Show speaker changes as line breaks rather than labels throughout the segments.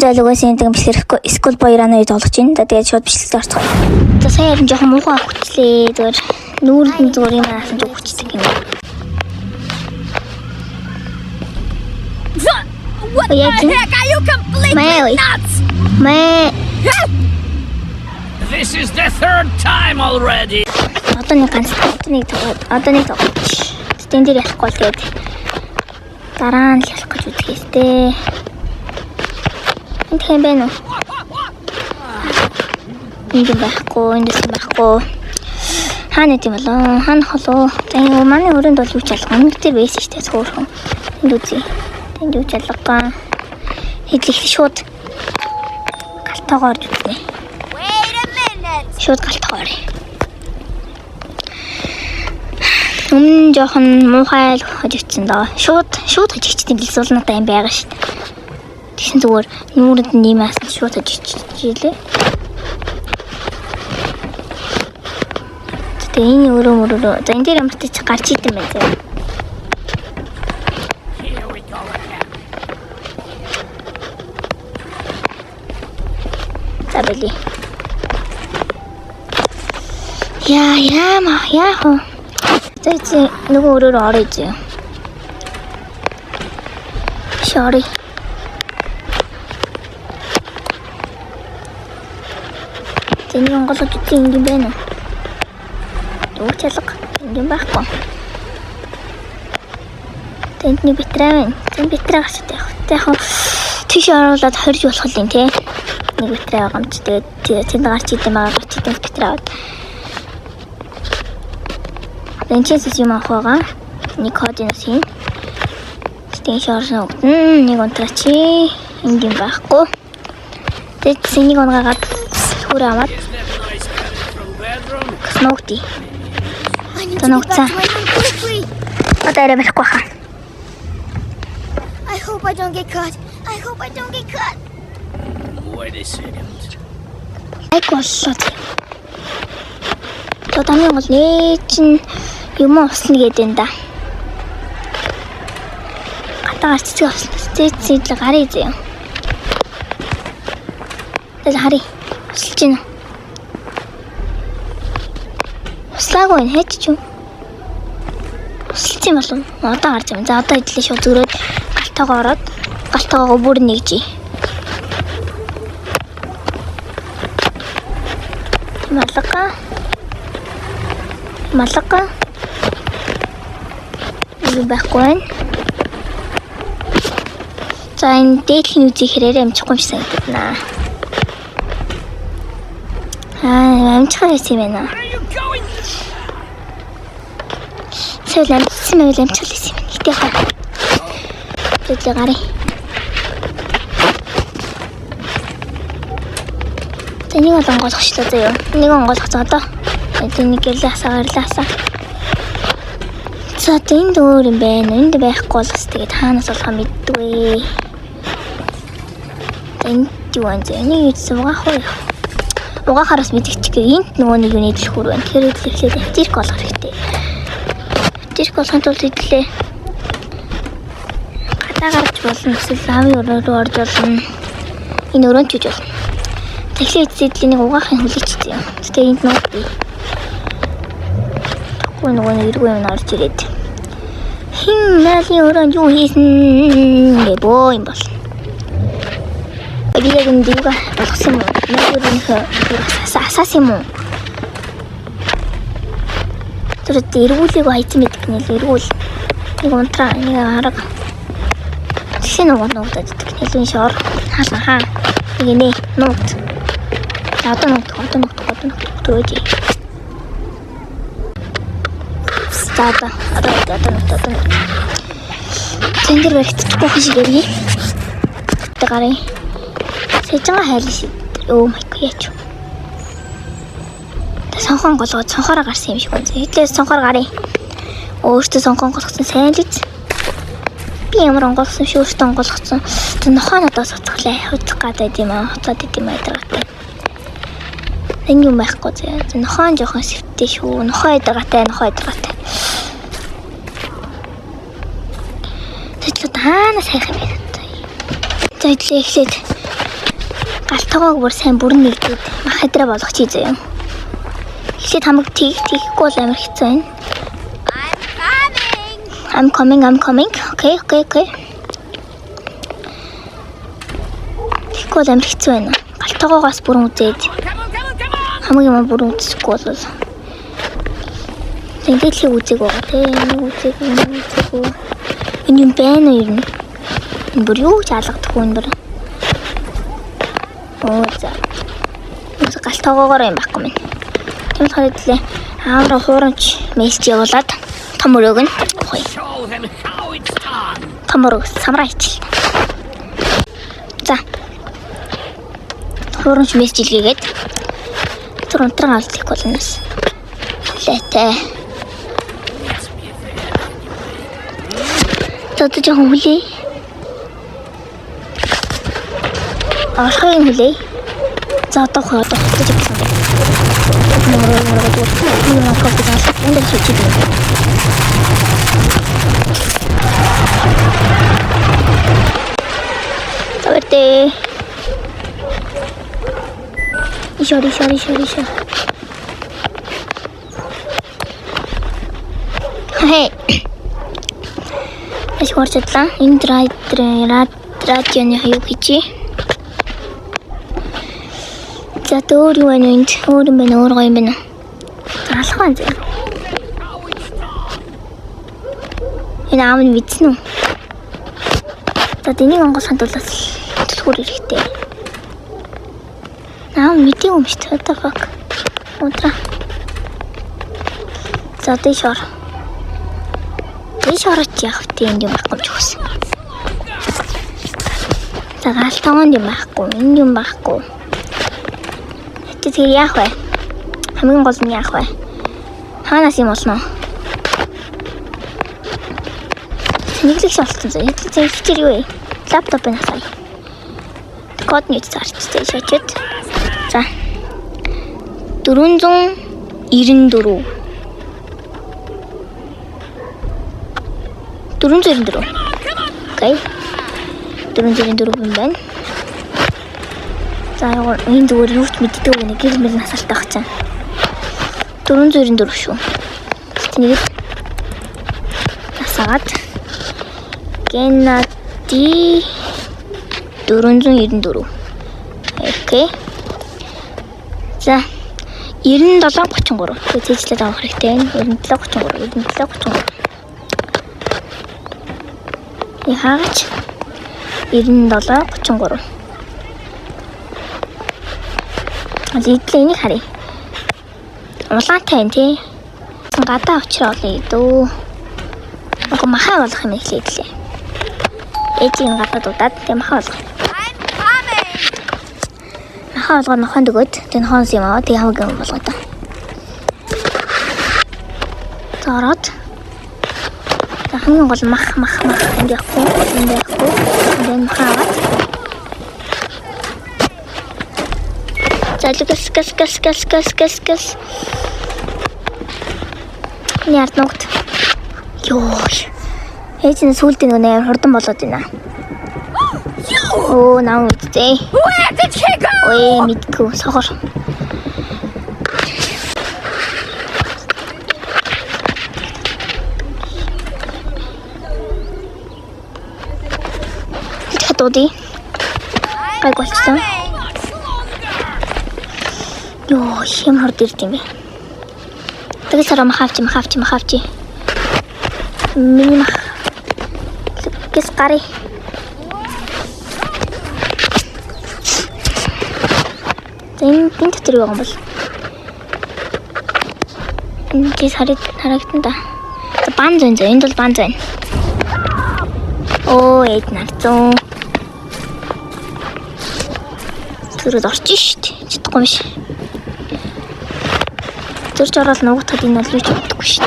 Залуугаас энэ бичлэрэхгүй скул баяраа хийж олгож байна. Тэгээд шууд бичлэлд орцгоо. За сая ярин жоохон муухай хүчлээ. Зүгээр нүүрд нь зүгээр юм аасан ч хүчдэг юм.
What the heck? Are you completely nuts? This is the third time already.
Одоо нэг ганц одоо нэг тэн дээр ялахгүй л гээд дараа нь ялах гэж үзчихээс тээ. Энд хэм бэ нөө? Энд байхгүй. Хаана тийм болоо? Хаана холоо? За энэ манай өрөөнд бол юу ч алга. Өмнөдөө байсан шүү дээ цөөхөн. Энд үзье. Энд юу ч алга. Хэдлэх шууд галтаагаар үзье. Шууд галтаагаар. Өмнө жоохон муухай л хожигдсан даа. Шууд хожигдсан дэлсүүл надаа юм байгаа шүү дээ. Тэгсэн зүгээр нүүрэнд нь юм аасан шууд хожигдчихжээ. Тэгээ энэ өрөө. За энэ дээр ямар ч гарч идэм байх зэ. За били. Яа. За чи нөгөө өрөөрөө орё зэ. Sorry. Тэний онголож үгүй юм байна. Юу ч ялга юм байхгүй. Тэндний битрээ. Тэн битрээ гарч идэх. Яг тийш оруулаад хорж болох юм тий. Нэг битрээ байгаа юм чи тэгээд тэнд гарч идэм байгаа гарч идэм битрээ аваад. Тэнчээс юм авах байгаа. Нэг кодинос хийн. Тэнд шорсон үг. Нэг унтрачи. Энд юм байхгүй. Тэгээд сэнийг унгаагаад хүрээ аваад. Смокти. Таногцаа. Одоо ярихгүй хаа.
I hope I don't get caught.
Wait a second.
Айгууллаа. Тодорхой бол чин юм уусна гэдэг юм да. Гатаар цэцэг авсан. Цэцэг гарыг зөө. Тэгэл хари. Усалж гин. Услаагүй нь хэч ч юм. Усалж юм болов. Одоо гарч юм. За одоо идлээ шууд зөрөөд галтаагаа бүр нэгжий. Малака. Юу байхгүй вэ? За энэ дээдлийн үзий хэрэг амжихгүй юм шиг санагдана. Амжихаар байсан юм байна. Сэл амжсан байл амжчихлаа юм. Хитээ хаа. Тэглээ гарыг. Тэнийг бол онгойлгочлоо заяа. Нэг онгойлгоцоо одоо. Тэнийг гэрлээ хасаа. За тэнд өөр юм байна. Энд байхгүй болс тэгээд хаанаас болох мэддгүй. Энд юу вэ? Энийг суугаах уу? Угаахараас мэдчихгүй. Энд нөгөө нэг юуны дэлгүүр байна. Тэгэхээр идлээ цирк болох хэрэгтэй. Цирк болохын тулд идлээ. Гадаа гарч болно. Эсвэл лавын өрөө рүү орж болно. Энэ өрөөнд ч болно. Тэгэхээр эдлэнийг угаахын хүлээчтэй юм. Тэгээд энд нөгөө нэг эргүү юм орж ирээд. Хин налийн өрөөнд юу хийсэн гэбөө юм бол. Би яг энэ дүүгээ болгосон юм. Нөхөрийнхөө асаас юм уу? Тэрд эргүүлийг хайцсан мэдэх нэ л эргүүл. Нэг унтраа нэг арга. Тэгсэн нугдаад идэх нэлээд шор. Хаа. Нэг нэ нугд. Одоо нугд төөж. Одоо. Тэндэр баригдчихгүй шиг ярий. Тэгараа. Сэжинга хайлаа шид. Oh my god яач. Сонхон голгоо цонхороо гарсан юм шиг байна. Хэдлээс цонхоор гарыг. Өөртөө сонхон голгосон сайн л үз. Би ямар онгойлгосон шүү өөртөө онгойлгосон. Тэ нохоо надаас уцглаа. Хуцах гадаад юм аа. Хуцаад идэм айдрагатай. Энэ юм байхгүй зэ. Нохоо жоохон сэвтэй шүү. Нохоо айдрагатай. Тэтгэл таана сайхан байна. За идлээ эхлээд Галтайгааг бүр сайн бүрэн нэгдээд мах хэдрэ болгох чи заяа. Эхлээд хамаг тийхгүй бол амар хэцүү байна. I'm coming. Okay. Тийхгүй бол амар хэцүү байна. Галтайгаагаас бүрэн үзээд хамаг юм бүрэн үзэхгүй бол Тэгэлхийг үзег байгаа те. Үзег. Энэ юм байна уу юм? Энэ бүр юу ч алгадахгүй энэ бүр. Оо за. Үс галтайгаагаар юм байхгүй мэн. Тэгмэл хариуллаа. Аавра хуурамч мессеж явуулаад том өрөөг нь хой. Том өрөөг самраа хичээл. За. Хуурамч мессеж илгээгээд тэр унтран алдчих болноос. Лэтэ. Тэд жоохон хүлээ. Архайн хүлээ. За одоо хоо одоо гэж хэлсэн. Мөрөө копи заасан. Энд хийчих юм. Тавьтээ. Ишори. Хей. Эс хорцлаа. Энд радионы хаяг хийчи. За өөр юу байна энд? Өөр юм байна, өөр гоё юм байна. Алхаа зэ. Энэ аав нь мэдсэн үү? За тэнийг онгоц хандуулаад төлхөр хэрэгтэй. Аав мэдээ юм шүү дээ. What the fuck? Унтра. За дэшор. Дэшорч яах вэ? Энд юм байхгүй ч үсэн. За галтайгонд юм байхгүй, энд юм байхгүй. Тэр яах вэ? Хамгийн гол нь яах вэ? Хаанаас юм болно? Нэглэгч болсон зөө. Хичээл юу вэ? Лаптопыг хасаа. Код нь зарчтэй шачид. За. 494. 494. Окей. 494 юм байна. За энэ зүгээр юу ч мэддэг үг нэ гэр мэл насалтай хацаа. 494 шүү. Тэнийг насаад Геннади 494. Окей. За 9733. Тэгээ цэжлээд авах хэрэгтэй. 9733. Яагаад 9733. Эдлээ энийг харъя. Улаантай юм тий. Гадаа очроо олъё дөө. Ако махаа болох юм хэлээдлээ. Эцгийн гадаа дуудаад тэг махаа болох. Махаа болгоо нохонд өгөөд тэг нохоос юм аваа тэг хамаг юм болгоо та. Зороод. За хамгийн гол мах энд явахгүй. Энд махаа. За гас. Яард ногт. Йоо. Эцэн сүлд нэг хурдан болоод байна. Оо наа үстэй. Ой мэдгүй сохор. Хатоди. Гайгуулсан. Йоо, хим хорд ирд юм бэ. Тэгээ сараа махавчи. Миний мах. Гэс гари. Тэн дотор байгаа юм бол. Энэ гэс харагдана да. За бан зэн. Энд бол бан зэн. Оо, эд нарцсан. Түрээд орчих штт. Чадахгүй юм шиг. Төрж ороод нугатад энэ л юу ч бодохгүй шүү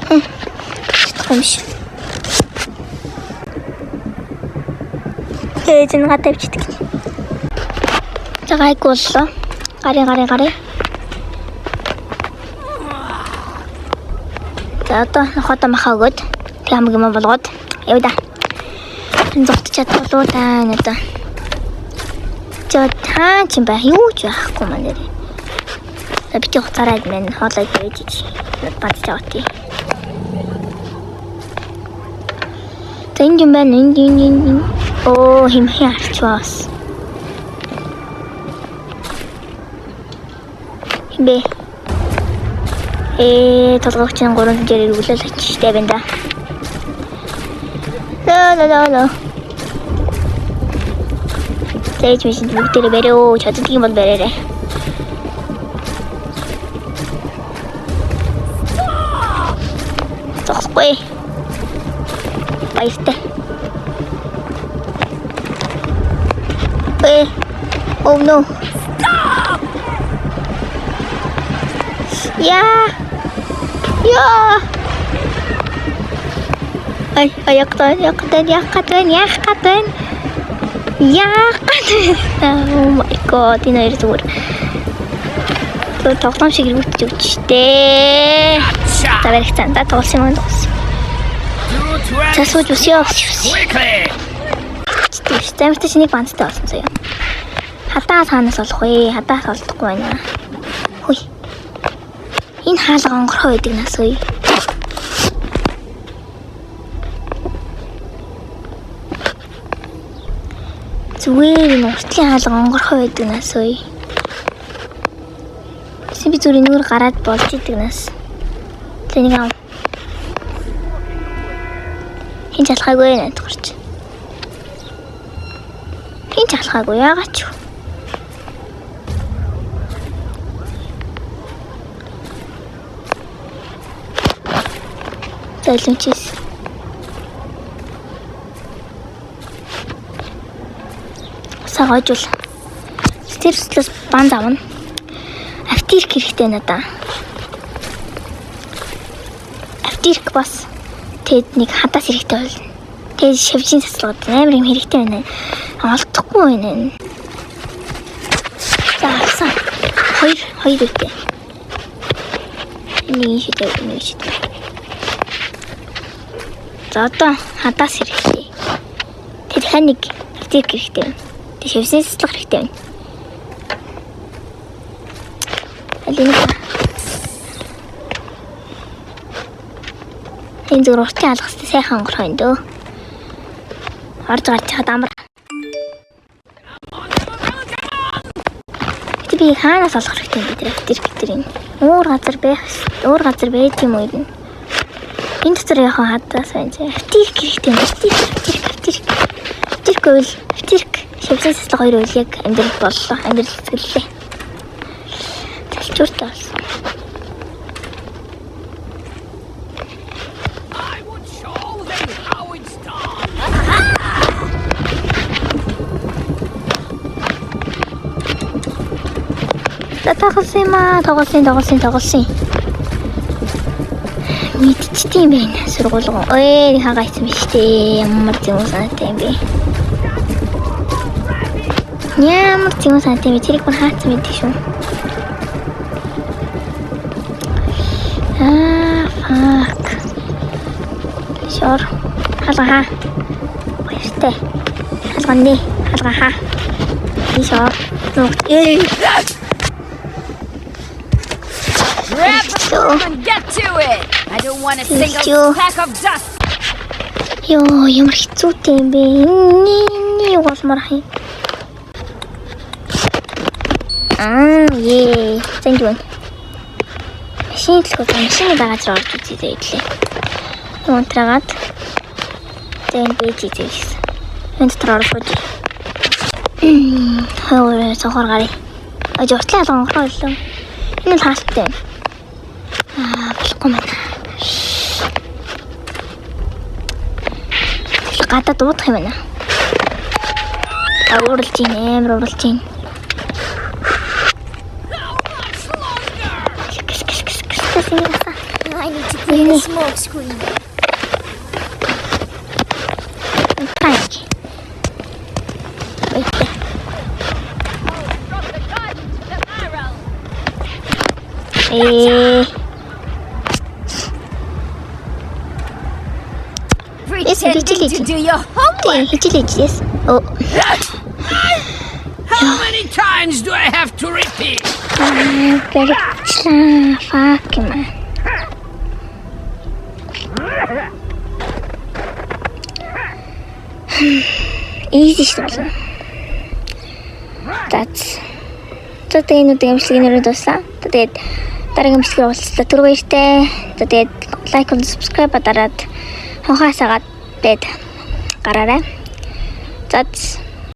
дээ. Чадахгүй юм шиг. Эзэн гадаа тавьчихдаг. За гайгүй боллоо. Гари. За одоо нохото махаа өгөөд тэг хамаг юм болгоод яваа да. Энэ зогтч чадвал та энэ одоо. жоо таа чи байх юу ч байхгүй маань нэр. Би хуцаараад мэн хоолой хийж чи. Бат жаа тий. Тэн юм байна энэ. Оо химхэн арчвас. Химбэ. Толгойч нь 3 жирээр үлээл очтой байна да. Ла. Тэйж биш бүгдээрээ барио чаддаг юм бол бариарай. Тохсгүй. Баяртай. Oh no. Yeah. Ay, yaktan. Oh my god, энэ хоёр зүгээр. Тэг тоглоом шиг ирвэж өгчтэй. За баригцсан. За тоглосон юм тоглосон. За сууж өсөө. Стэмтэй чиний бандтай болсон заяа. Хадаа цаанаас олох вэ? Хадаа олдохгүй байна. Хүй. Энэ хаалга онгорхоо байдаг нас үе. Зүгээр энэ уртлын хаалга онгорхоо байдаг нас үе. Би зүгээр нүгээр гараад болж идэг нас. Тэнийг аа. Хин залхаагүй нэ төгөрч. Хин залхаагүй яагаад ч. Залхимчис. Сагажул. Стэрслэс банд авна. Автирк хэрэгтэй надаа. Автирк бас тэд нэг хадаас хэрэгтэй болно. Тэгээд шивжийн цацлагууд амар юм хэрэгтэй байна. Олдохгүй байна. За авсан. Хоёр үтэй. Нэг шидэ. За одоо хадаас хэрэгтэй. Тэд ханик автирк хэрэгтэй байна. Тэд шивжийн цацлага хэрэгтэй байна. Энэ зүгээр уртын алгастай сайхан онгорхоо энэ дөө. Орж гарч чад амар. Би хаанаас олох хэрэгтэй бид автир энэ. Уур газар байх юм уу энэ. Энэ дотор яхан хадаас байна. Автир хэрэгтэй юм. Автирк шивсэн цэцлэг хоёр үйл яг амьдрал боллоо. Амьдрал хэсгэллээ. Залчууртай болсон. Тоглосон. Мэдчихдээ юм байна. Сургуулгоо. Хагаа ийсэн биш дээ. Ямар зэм санаатай юм бэ? Ямар зэм санаатай юм бэ? Тэрийг бүр хаацсан мэдээ шүү. Fuck. Sure. Халгаа. Баяртай. Халгаа хаа. Sure.
Grab the phone and get to it. I don't want a single pack of dust.
Ёо, ямар хэцүүтэй юм бэ? Ini уусмаар хай. Thank you. Машины багаж орж үзээ идлээ. Унтраагаад тэн бэж ийсэн. Энд дотор ороход. Хөөе, сохор гарыг. Журтлаа онгорхоо илүү. Энэ л хаалттай. Болохгүй маа. Гадаа дуудах юм байна. Амар уралж ийн.
I need to clean the smoke screen.
Thank you. Wait there.
Pretending to do your homework.
Yes. Oh.
How many
times do I have to repeat?
Баригчлаа. Fuck юм. Easy шүү дээ. That's. Тэгээд энэ үеийн имжлэгийн нэрээр дууссан. Тэгээд дараагийн имжлэгээр уулзлаа. Түр баяртай. Тэгээд лайк and subscribe дараад хонхоосаагаад бэд гараарай. That's